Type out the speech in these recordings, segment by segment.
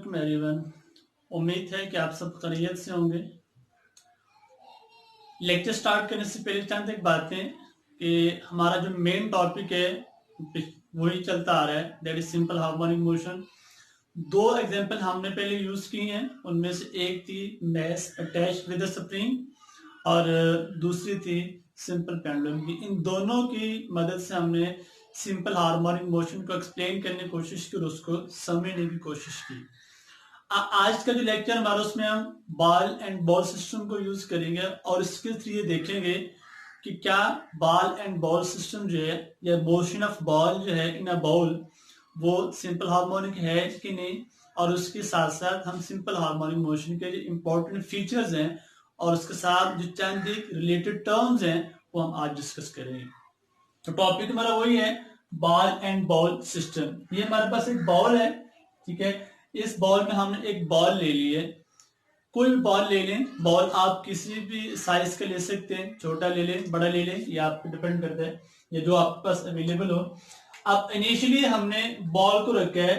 वालेकुम एवरीवन। उम्मीद है कि आप सब खैरियत से होंगे। लेक्चर स्टार्ट करने से पहले चंद एक बातें कि हमारा जो मेन टॉपिक है वही चलता आ रहा है, that is simple harmonic motion. दो एग्जांपल हमने पहले यूज की हैं, उनमें से एक थी मैस अटैच विद स्प्रिंग और दूसरी थी सिंपल पेंडुलम की। इन दोनों की मदद से हमने सिंपल हार्मोनिक मोशन को एक्सप्लेन करने की कोशिश की और उसको समझने की कोशिश की। आज का जो लेक्चर हमारा उसमें हम बॉल एंड बॉल सिस्टम को यूज करेंगे और इसके थ्रू ये देखेंगे कि क्या बॉल एंड बॉल सिस्टम जो है या मोशन ऑफ बॉल जो है इन अ बॉल वो सिंपल हार्मोनिक है कि नहीं, और उसके साथ साथ हम सिंपल हार्मोनिक मोशन के जो इंपॉर्टेंट फीचर्स हैं और उसके साथ जो चंद रिलेटेड टर्म्स हैं वो हम आज डिस्कस करेंगे। तो टॉपिक हमारा वही है बॉल एंड बॉल सिस्टम। ये हमारे पास एक बॉल है, ठीक है। इस बॉल में हमने एक बॉल ले ली है, कोई भी बॉल ले लें। बॉल आप किसी भी साइज का ले सकते हैं, छोटा ले लें बड़ा ले लें, ये आप पे डिपेंड करता है, ये जो आपके पास अवेलेबल हो। अब इनिशियली हमने बॉल को रखा है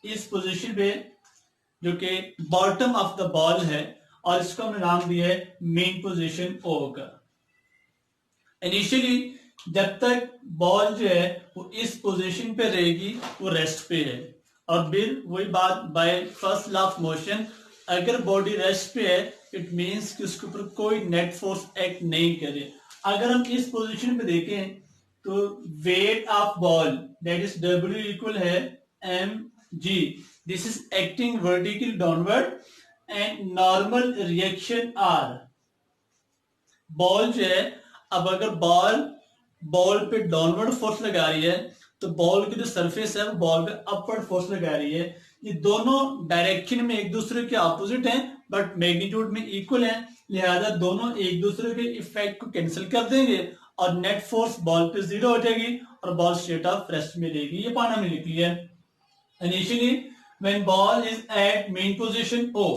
इस पोजीशन पे जो कि बॉटम ऑफ द बॉल है और इसको हमने नाम दिया है मेन पोजीशन ओ का। इनिशियली जब तक बॉल जो है वो इस पोजीशन पे रहेगी वो रेस्ट पे है, और फिर वही बात by first law of motion, अगर बॉडी रेस्ट पे है इट मींस कि उसके ऊपर कोई नेट फोर्स एक्ट नहीं करे। अगर हम इस पोजीशन पे देखें तो weight of ball that is W equal है mg, this is acting vertical downward and normal reaction R। Ball जो है, अब अगर बॉल पे डाउनवर्ड फोर्स लगा रही है तो बॉल की जो सरफेस है वो बॉल पे अपवर्ड फोर्स लगा रही है। ये दोनों डायरेक्शन में एक दूसरे के ऑपोजिट हैं बट मैग्नीट्यूड में इक्वल हैं, लिहाजा दोनों एक दूसरे के इफेक्ट को कैंसिल कर देंगे और नेट फोर्स बॉल पे जीरो हो जाएगी और बॉल स्टेट ऑफ रेस्ट में रहेगी। ये पाना में लिख लिया है। Initially when ball is at mean position O,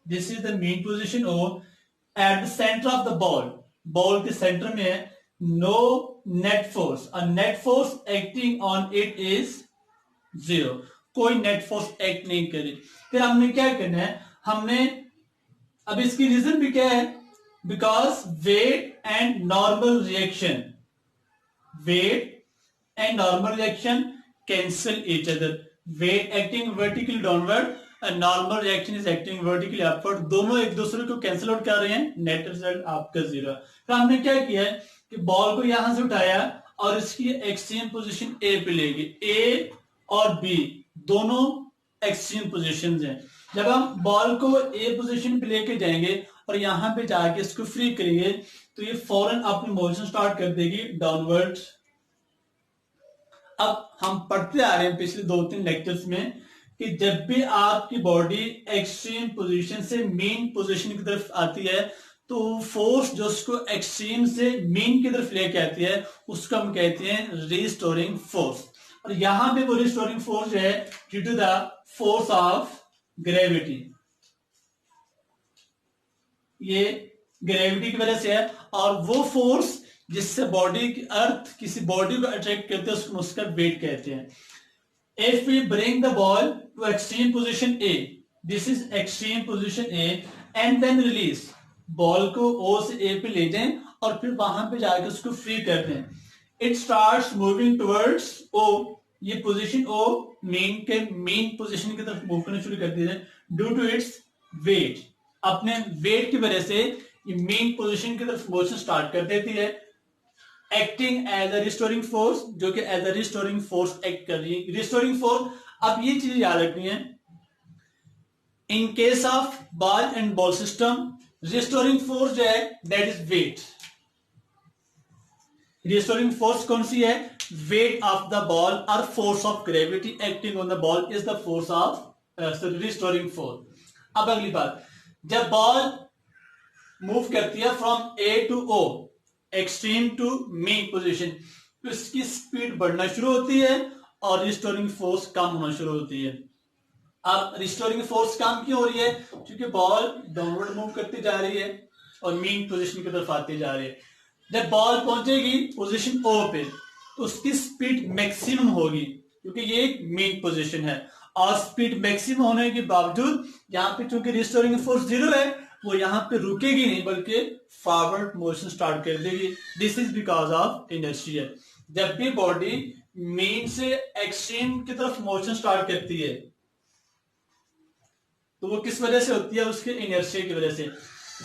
this is the mean position O, at the centre of the ball के सेंटर में है, नो नेट फोर्स, और net force acting on it is zero, कोई net force act नहीं करे। फिर हमने क्या करना है, हमने अब इसकी रीजन भी क्या है, because weight and normal reaction, weight and normal reaction cancel each other, weight acting vertically downward and normal reaction is acting vertically upward, दोनों एक दूसरे को कैंसिल आउट कर रहे हैं, नेट रिजल्ट आपका जीरो। तो हमने क्या किया है कि बॉल को यहां से उठाया और इसकी एक्सट्रीम पोजीशन ए पे ले गए। ए और बी दोनों एक्सट्रीम पोजीशंस हैं। जब हम बॉल को ए पोजीशन पे लेके जाएंगे और यहां पे जाके इसको फ्री करेंगे तो ये फौरन अपनी मोशन स्टार्ट कर देगी डाउनवर्ड। अब हम पढ़ते आ रहे हैं पिछले 2-3 लेक्चर्स में कि जब भी आपकी बॉडी एक्सट्रीम पोजीशन से मेन पोजीशन की तरफ आती है तो फोर्स जो उसको एक्सट्रीम से मेन की तरफ लेके आती है उसको हम कहते हैं रिस्टोरिंग फोर्स। और यहां पे वो रिस्टोरिंग फोर्स जो है due to the force of gravity, ये ग्रेविटी की वजह से है। और वो फोर्स जिससे बॉडी की अर्थ किसी बॉडी को अट्रैक्ट करते हैं उसको उसका वेट कहते हैं। If we bring the ball to extreme position A, this is extreme position A, and then release, ball को O से A पे ले जाएं और फिर वहां पे जाकर उसको फ्री कर दें। It starts moving towards O, ये पोजीशन O मेन पोजीशन की तरफ मूव करना शुरू कर देते हैं ड्यू टू इट्स वेट, अपने वेट की वजह से ये मेन पोजीशन की तरफ मोशन स्टार्ट कर देती है, acting as a restoring force, जो कि as a restoring force act कर रही है। रिस्टोरिंग फोर्स, अब ये चीज याद रखनी है, in case of ball and bowl system restoring force जो है that is weight. Restoring force कौन सी है, वेट ऑफ द बॉल और force of gravity acting on the ball is the force of restoring force. अब अगली बात, जब बॉल मूव करती है from A to O, extreme to mean position, तो इसकी स्पीड बढ़ना शुरू होती है और रिस्टोरिंग फोर्स कम होना शुरू होती है। अब रिस्टोरिंग फोर्स कम क्यों हो रही है, क्योंकि बॉल डाउनवर्ड मूव करती जा रही है और मेन पोजीशन की तरफ आती जा रही है। जब बॉल पहुंचेगी पोजीशन ओ पे तो उसकी स्पीड मैक्सिमम होगी क्योंकि ये मेन पोजीशन है, और स्पीड मैक्सिमम होने के बावजूद यहाँ पे चूंकि रिस्टोरिंग फोर्स 0 है, वो यहाँ पे रुकेगी नहीं बल्कि फॉरवर्ड मोशन स्टार्ट कर देगी। This is because of inertia. जब भी बॉडी मीन से एक्सट्रीम की तरफ मोशन स्टार्ट करती है तो वो किस वजह से होती है? उसके इनर्शिया की वजह से।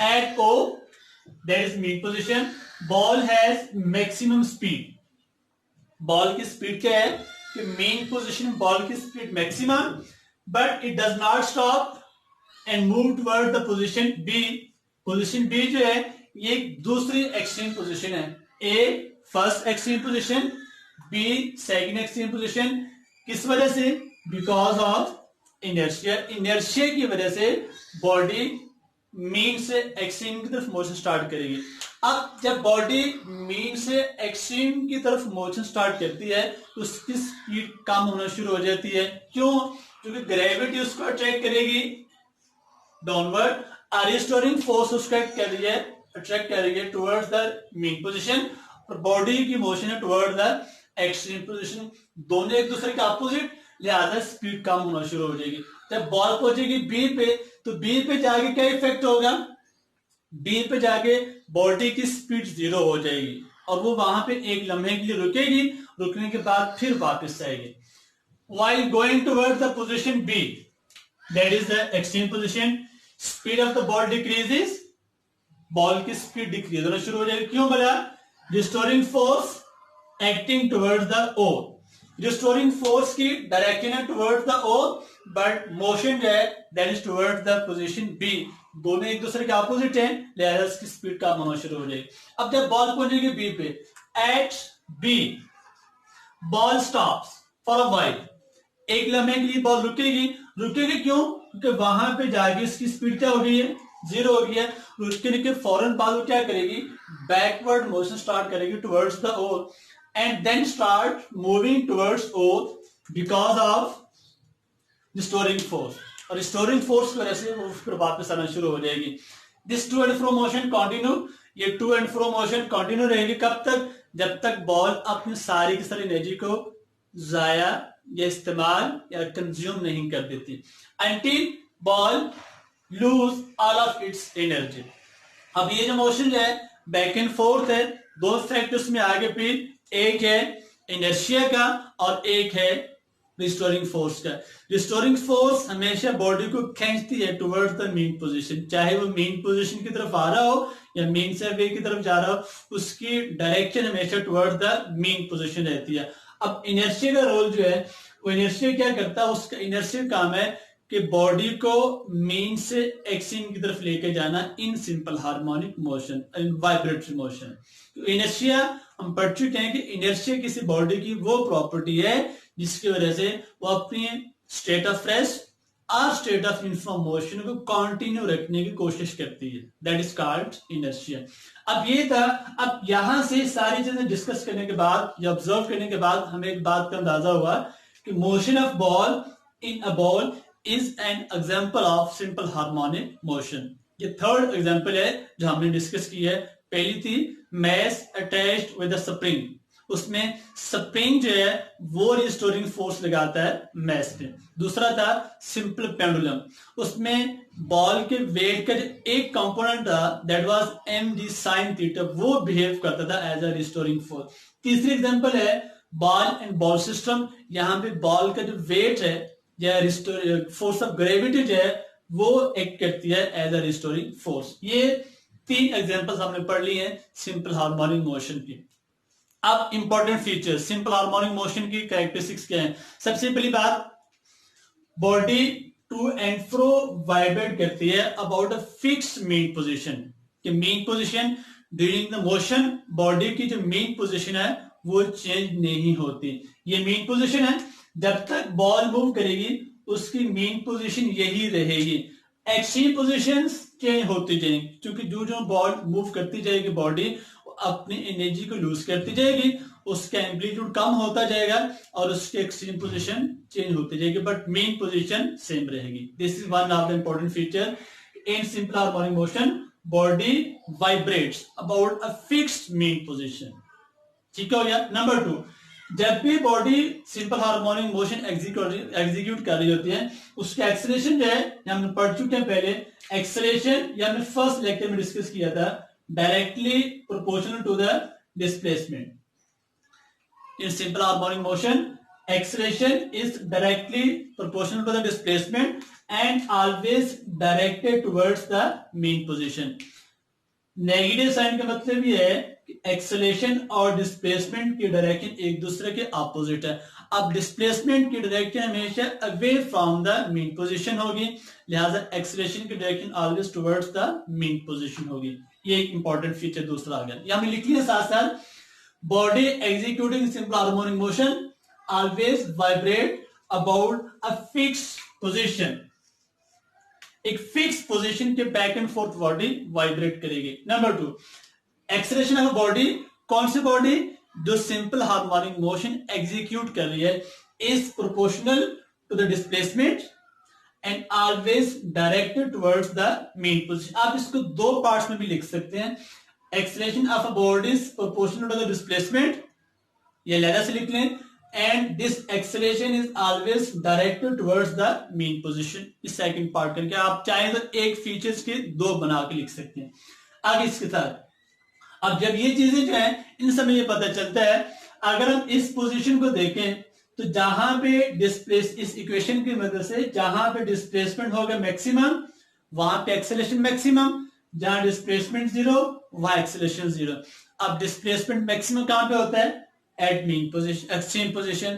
At O, that is mean position, ball has maximum speed. Ball की स्पीड क्या है कि मेन पोजीशन बॉल की speed maximum, but it does not stop and move toward the position B. Position B जो है ये दूसरी एक्सट्रीम पोजीशन है। A first extreme position, B second extreme position. किस वजह से? Because of inertia. इनर्शिया की वजह से बॉडी मीन से एक्सट्रीम की तरफ मोशन स्टार्ट करेगी। अब जब बॉडी मीन से एक्सट्रीम की तरफ मोशन स्टार्ट करती है तो उसकी स्पीड कम होना शुरू हो जाती है। क्यों? क्योंकि ग्रेविटी उसको अट्रैक्ट करेगी डाउनवर्ड, रिस्टोरिंग फोर्स उसको अट्रैक्ट कर रही है टुवर्ड्स द मीन पोजीशन, और बॉडी की मोशन है टुवर्ड द एक्सट्रीम पोजीशन। दोनों एक दूसरे के अपोजिट, लिहाजा स्पीड कम होना शुरू हो जाएगी। जब बॉल पहुंचेगी बी पे तो बी पे जाके क्या इफेक्ट होगा? बी पे जाके बॉडी की स्पीड 0 हो जाएगी और वो वहां पे एक लम्हे के लिए रुकेगी, रुकने के बाद फिर वापस आएगी। While going towards the position B, that is the extreme position, speed of the ball decreases, ball की स्पीड डिक्रीज होना शुरू हो जाएगी। क्यों बोला? Restoring force acting towards the O. Restoring force की डायरेक्शन है towards the O, but motion जो है that is towards the position B. दोनों एक दूसरे के ऑपोजिट हैं, लिहाजा इसकी स्पीड कम होना शुरू हो जाएगी। अब जब बॉल पहुंचेगी बी पे, at B ball stops for a while. एक लम्हे के लिए बॉल रुकेगी। क्यों? क्योंकि वहां पे जाके इसकी स्पीड क्या हो गई है? 0 हो गई है। रुकने के फौरन बाद वो क्या करेगी? बैकवर्ड मोशन स्टार्ट करेगी towards the O and then start moving towards O because of restoring force. और रिस्टोरिंग फोर्स की वजह से वो फिर वापस आना शुरू हो जाएगी। This to and fro motion continue. ये to and fro motion continue रहेगी कब तक? जब तक बॉल अपनी सारी की सारी एनर्जी को जाया या इस्तेमाल या कंज्यूम नहीं कर देती, until ball lose all of its energy. अब ये जो मोशन है बैक एंड फोर्थ है, दो फैक्टर्स में आगे फिर एक है इनर्शिया का और एक है रिस्टोरिंग फोर्स का। रिस्टोरिंग फोर्स हमेशा बॉडी को खींचती है टुवर्ड्स द मीन पोजीशन, चाहे वो मीन पोजीशन की तरफ आ रहा हो या मीन से वे की तरफ जा रहा हो, उसकी डायरेक्शन हमेशा टुवर्ड्स द मीन पोजीशन रहती है। अब इनर्शिया का रोल जो है, वो इनर्शिया क्या करता है? उसका इनर्शिया काम है कि बॉडी को मीन से एक्सिम की तरफ लेके जाना in simple harmonic motion, in vibratory motion. तो इनर्शिया हम पढ़ चुके हैं कि इनर्शिया किसी बॉडी की वो प्रॉपर्टी है जिसकी वजह से वो अपनी स्टेट ऑफ रेस्ट और स्टेट ऑफ यूनिफॉर्म मोशन को कंटिन्यू रखने की कोशिश करती है। That is called inertia. अब ये था। अब यहां से सारी चीजें डिस्कस करने के बाद या ऑब्जर्व करने के बाद हमें एक बात का अंदाजा हुआ कि motion of ball in a bowl is an example of simple harmonic motion. ये थर्ड एग्जाम्पल है जो हमने डिस्कस की है। पहली थी mass attached with a spring, उसमें स्प्रिंग जो है वो रिस्टोरिंग फोर्स लगाता है मैस पे। दूसरा था सिंपल पेंडुलम, उसमें बॉल के वेट का जो एक कंपोनेंट था that was M D sine theta, वो बिहेव करता था एज अ रिस्टोरिंग फोर्स। तीसरी एग्जांपल है बॉल एंड बॉल सिस्टम, यहाँ पे बॉल का जो वेट है या फोर्स ऑफ ग्रेविटी जो है वो एक्ट करती है एज अ रिस्टोरिंग फोर्स। ये तीन एग्जांपल्स हमने पढ़ ली हैं सिंपल हार्मोनिक मोशन की। अब important features simple harmonic motion की कैरेक्टरिस्टिक्स क्या हैं? सबसे पहली बात, body to and fro vibrate करती है about a fixed mean position. कि mean position during the motion body की जो मीन पोजीशन है वो चेंज नहीं होती। ये मीन पोजीशन है, जब तक बॉल मूव करेगी उसकी मीन पोजीशन यही रहेगी। एक्सट्रीम पोजीशंस चेंज होती जाएंगी क्योंकि जो जो बॉल मूव करती जाएगी बॉडी अपनी एनर्जी को लूज करती जाएगी, उसका एम्पलीट्यूड कम होता जाएगा और उसकी एक्सट्रीम पोजीशन चेंज होती जाएगी, बट मेन पोजीशन सेम रहेगी। This is one of the important feature in simple harmonic motion. Body vibrates about a fixed main position. ठीक हो गया। नंबर 2, जब भी body simple harmonic motion execute कर रही होती है, उसका एक्सेलरेशन जो है, हम पढ़ चुके हैं पहले, एक्सेलरेशन या हमने फर्स्ट लेक्चर में डिस्कस किया था, directly proportional to the displacement. In simple harmonic motion, acceleration is directly proportional to the displacement and always directed towards the mean position. Negative sign का मतलब ये है कि एक्सेलरेशन और डिस्प्लेसमेंट की डायरेक्शन एक दूसरे के ऑपोजिट है. अब डिस्प्लेसमेंट की डायरेक्शन हमेशा away from the mean position होगी, लिहाजा एक्सेलरेशन की direction always towards the mean position होगी. ये एक इंपॉर्टेंट फीचर दूसरा आ गया. यहां लिख लिया साथ साथ, body executing simple harmonic motion always vibrate about a fixed position. एक फिक्स पोजीशन के back and forth body vibrate करेगी. Number 2, acceleration of body. कौन सी बॉडी? जो सिंपल हार्मोनिक मोशन एग्जीक्यूट कर रही है, is proportional to the displacement and always directed towards the mean position. आप इसको दो पार्ट्स में भी लिख सकते हैं. Acceleration of a body is proportional to the displacement, ये लहरा से लिख लें, and this acceleration is always directed towards the mean position. इस सेकंड पार्ट करके आप चाहें तो एक फीचर्स के दो बना के लिख सकते हैं. आगे इसके साथ, अब जब ये चीजें जो है, इन समय ये पता चलता है, अगर हम इस पोजीशन को देखें तो जहां पे डिस्प्लेस, इस इक्वेशन की मदद से जहां पे डिस्प्लेसमेंट होगा मैक्सिमम, वहां पे एक्सेलरेशन मैक्सिमम, जहां डिस्प्लेसमेंट 0 वहां एक्सेलरेशन 0. अब डिस्प्लेसमेंट मैक्सिमम कहां पे होता है? At mean position, extreme position.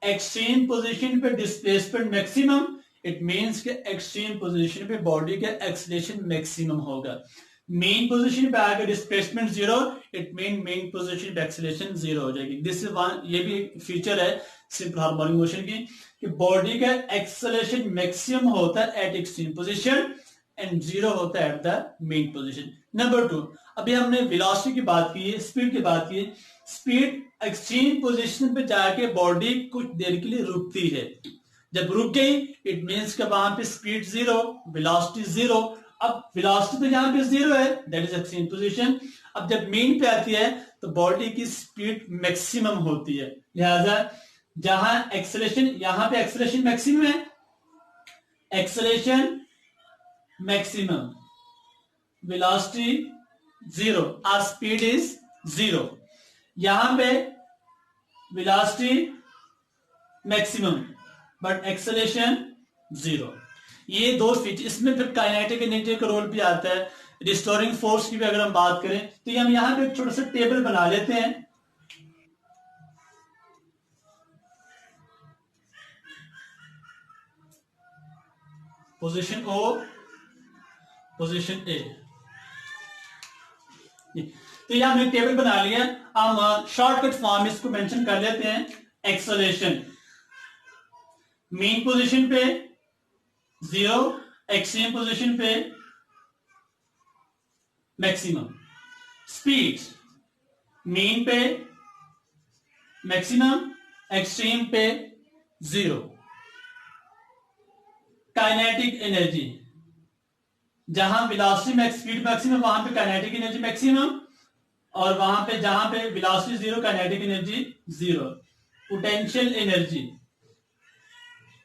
Extreme position पे डिस्प्लेसमेंट मैक्सिमम, इट मींस कि एक्सट्रीम पोजीशन पे बॉडी का एक्सेलरेशन मैक्सिमम होगा. मेन पोजीशन पे आकर displacement 0, it mean mean position पे एक्सेलरेशन 0 हो जाएगी. दिस इज वन, ये भी एक फीचर है सिंपल हार्मोनिक मोशन की, कि बॉडी का एक्सेलरेशन मैक्सिमम होता है एट एक्सट्रीम पोजीशन एंड 0 होता है at the mean position. Number 2, अभी हमने वेलोसिटी की बात की है, स्पीड की बात की. स्पीड एक्सट्रीम पोजीशन पे जाके बॉडी कुछ देर के लिए रुकती है. जब रुक गई, इट मींस कि वहां पे स्पीड 0, वेलोसिटी 0. अब वेलोसिटी तो जहां पे 0 है, दैट इज एक्सट्रीम पोजीशन. अब जब मीन पे आती है तो बॉडी की स्पीड मैक्सिमम होती है. लिहाजा जहां एक्सेलरेशन, यहां पे एक्सेलरेशन मैक्सिमम है, एक्सेलरेशन मैक्सिमम, वेलोसिटी 0, और स्पीड इज 0. यहां पे वेलोसिटी मैक्सिमम बट एक्सेलरेशन 0. ये दो फीचर. इसमें फिर काइनेटिक एनर्जी का रोल भी आता है. रिस्टोरिंग फोर्स की भी अगर हम बात करें तो हम यहां पे एक छोटा सा टेबल बना लेते हैं. Position O, position A. तो यहां हमने टेबल बना लिया. हम शॉर्टकट फॉर्म इसको मेंशन कर लेते हैं. एक्सेलरेशन मेन पोजीशन पे 0, एक्सट्रीम पोजीशन पे मैक्सिमम. स्पीड मेन पे मैक्सिमम, एक्सट्रीम पे 0. काइनेटिक एनर्जी, जहां वेलोसिटी मैक्स, स्पीड मैक्सिमम, वहां पे काइनेटिक एनर्जी मैक्सिमम, और वहां पे जहां पे velocity 0, kinetic energy 0. Potential energy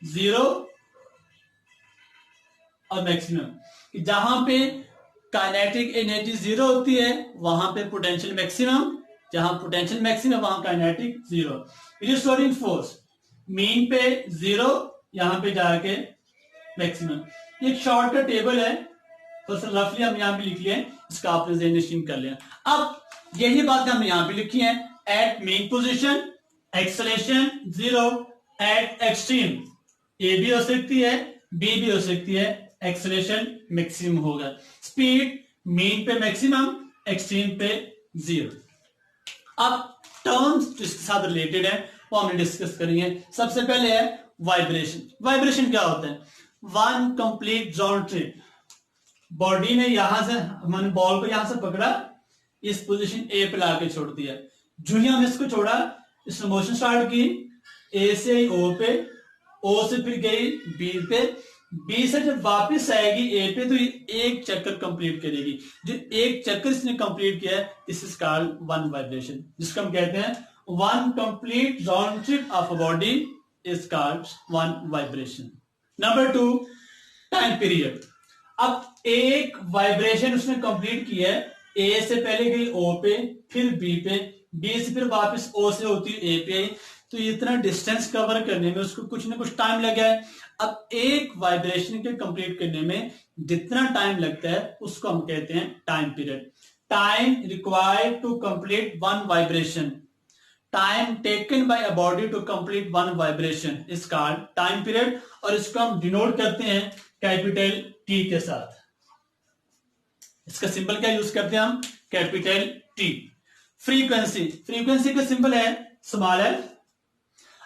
0 और मैक्सिमम, जहां पे काइनेटिक एनर्जी 0 होती है वहां पे पोटेंशियल मैक्सिमम, जहां पोटेंशियल मैक्सिमम वहां काइनेटिक 0. रिस्टोरिंग फोर्स मीन पे 0, यहां पे जाके मैक्सिमम. एक शॉर्टकट टेबल है, तो रफली हम यहां पे लिख लिए, इसका आप रिप्रेजेंटेशन कर लें. अब यही बात हमने यहां पे लिखी है. At mean position acceleration 0, at extreme A भी हो सकती है, बी भी हो सकती है, एक्सेलरेशन मैक्सिमम होगा. स्पीड मीन पे मैक्सिमम, एक्सट्रीम पे 0. अब टर्म्स जिसके साथ रिलेटेड है वो हमने डिस्कस करेंगे. सबसे पहले है वाइब्रेशन. वाइब्रेशन क्या होता है? One complete geometry. बॉडी ने यहां से, हमने बॉल को यहां से पकड़ा, इस पोजीशन ए पे लाके छोड़ दिया. जो ही हमने इसको छोड़ा, इसने मोशन स्टार्ट की, ए से ओ पे, ओ से फिर गई बी पे, बी से जब वापस आएगी ए पे तो ये एक चक्कर कंप्लीट करेगी. जो एक चक्कर इसने कंप्लीट किया है, this is called one vibration, जिसको हम कहते हैं one complete round trip of a body is called one vibration. Number 2, time period. अब एक वाइब्रेशन उसने कंप्लीट की है, ए से पहले गई ओ पे, फिर बी पे, बी से फिर वापस ओ से होती है ए पे, तो इतना डिस्टेंस कवर करने में उसको कुछ ना कुछ टाइम लगा है। अब एक वाइब्रेशन के कंप्लीट करने में जितना टाइम लगता है उसको हम कहते हैं time period. Time required to complete one vibration, time taken by a body to complete one vibration is called time period, और इसको हम डिनोट करते हैं कैपिटल टी के साथ। इसका सिंबल क्या यूज करते हैं हम? Capital T. फ्रीक्वेंसी, फ्रीक्वेंसी का सिंबल है स्मॉल एल।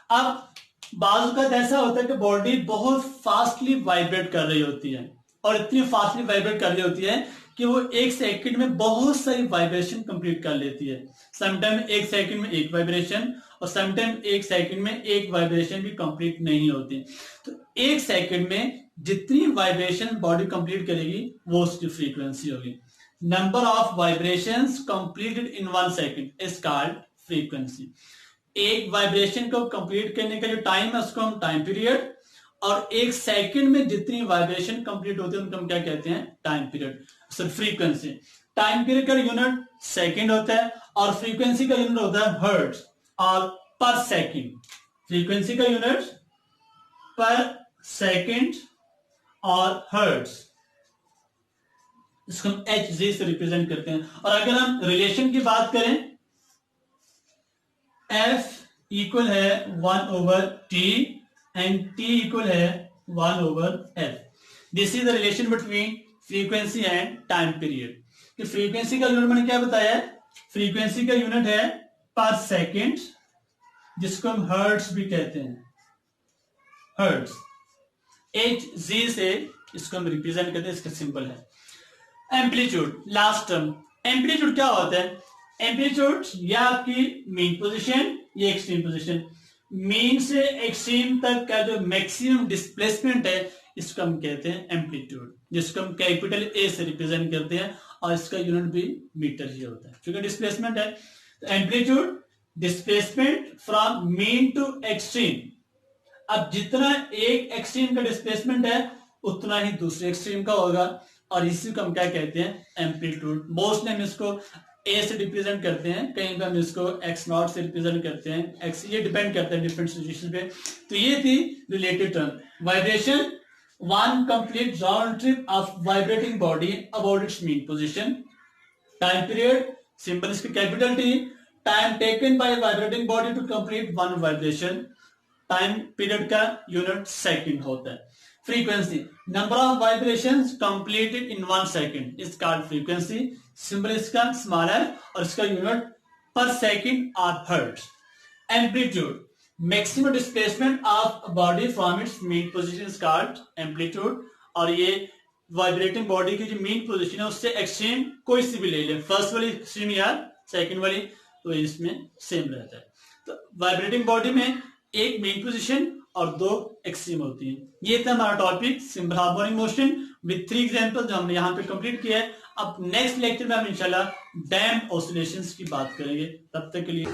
अब बाजू का ऐसा होता है कि बॉडी बहुत फास्टली वाइब्रेट कर रही होती है, और इतनी फास्टली वाइब्रेट कर रही होती है कि वो एक सेकंड में बहुत सारी वाइब्रेशन कंप्लीट कर लेती है। समटाइम एक सेकंड में एक वाइब्रेशन, और समटाइम एक सेकंड में एक वाइब्रेशन भी कंप्लीट नहीं होती। तो एक सेकंड में जितनी वाइब्रेशन बॉडी कंप्लीट करेगी वो उसकी फ्रीक्वेंसी होगी। Number of vibrations completed in 1 second is called frequency. एक वाइब्रेशन को कंप्लीट करने का जो टाइम है उसको हम टाइम पीरियड, और एक सेकंड में जितनी वाइब्रेशन कंप्लीट होती है उनको हम क्या कहते हैं? Time period. Sir frequency, time period का यूनिट सेकंड होता है, और फ्रीक्वेंसी का यूनिट होता है हर्ट्ज और पर सेकंड। फ्रीक्वेंसी का यूनिट पर सेकंड और हर्ट्ज, इसको हम एच जी से रिप्रेजेंट करते हैं। और अगर हम रिलेशन की बात करें, F इक्वल है 1/T एंड T इक्वल है 1/F। This is the relation between frequency and time period. कि फ्रीक्वेंसी का यूनिट मैंने क्या बताया है? फ्रीक्वेंसी का यूनिट है पर सेकंड, जिसको हम हर्ट्ज भी कहते हैं, हर्ट्ज। एच जी से इसको हम रिप्रेजेंट करते हैं, इसका सिंबल है एम्पलीट्यूड। लास्ट टर्म, एम्पलीट्यूड क्या होता है? एम्पलीट्यूड या आपकी मीन पोजीशन या एक्सट्रीम पोजीशन। मीन से एक्सट्रीम तक का जो मैक्सिमम डिस्प्लेसमेंट है इसको हम कहते हैं एम्पलीट्यूड, जिसको हम कैपिटल ए से रिप्रेजेंट करते हैं, और इसका यूनिट भी मीटर ही होता है क्योंकि डिस्प्लेसमेंट है। तो amplitude displacement from mean to extreme. अब जितना एक एक्सट्रीम का डिस्प्लेसमेंट है उतना ही दूसरे एक्सट्रीम का होगा, और इसी को हम क्या कहते हैं? एम्पलीट्यूड। मोस्टली हम इसको ए से रिप्रेजेंट करते हैं, कहीं पे हम इसको एक्स नॉट से रिप्रेजेंट करते हैं, एक्स, ये डिपेंड करता है डिफरेंट सिचुएशन पे। तो ये थी related term. Vibration, one complete round trip of vibrating body about its mean position. Time period, symbol इसके capital T. Time taken by vibrating body to complete one vibration, time period का unit second होता है। Frequency, number of vibrations completed in 1 second is called frequency. Symbol इसका small है, और इसका unit per second और hertz. Amplitude, maximum displacement of body from its mean position is called amplitude. और ये वाइब्रेटिंग बॉडी की जो मीन पोजीशन है उससे एक्सट्रीम कोई सी भी ले ले, फर्स्ट वाली एक्सट्रीम या सेकंड वाली, तो इसमें सेम रहता है। तो वाइब्रेटिंग बॉडी में एक मेन पोजीशन और 2 एक्सट्रीम होती है। ये था हमारा topic simple harmonic motion with 3 example जो हमने यहाँ पे कंप्लीट किया है। अब नेक्स्ट लेक्चर में हम इंशाल्लाह डैम्प ऑसिलेशंस की बात करेंगे। तब तक के लिए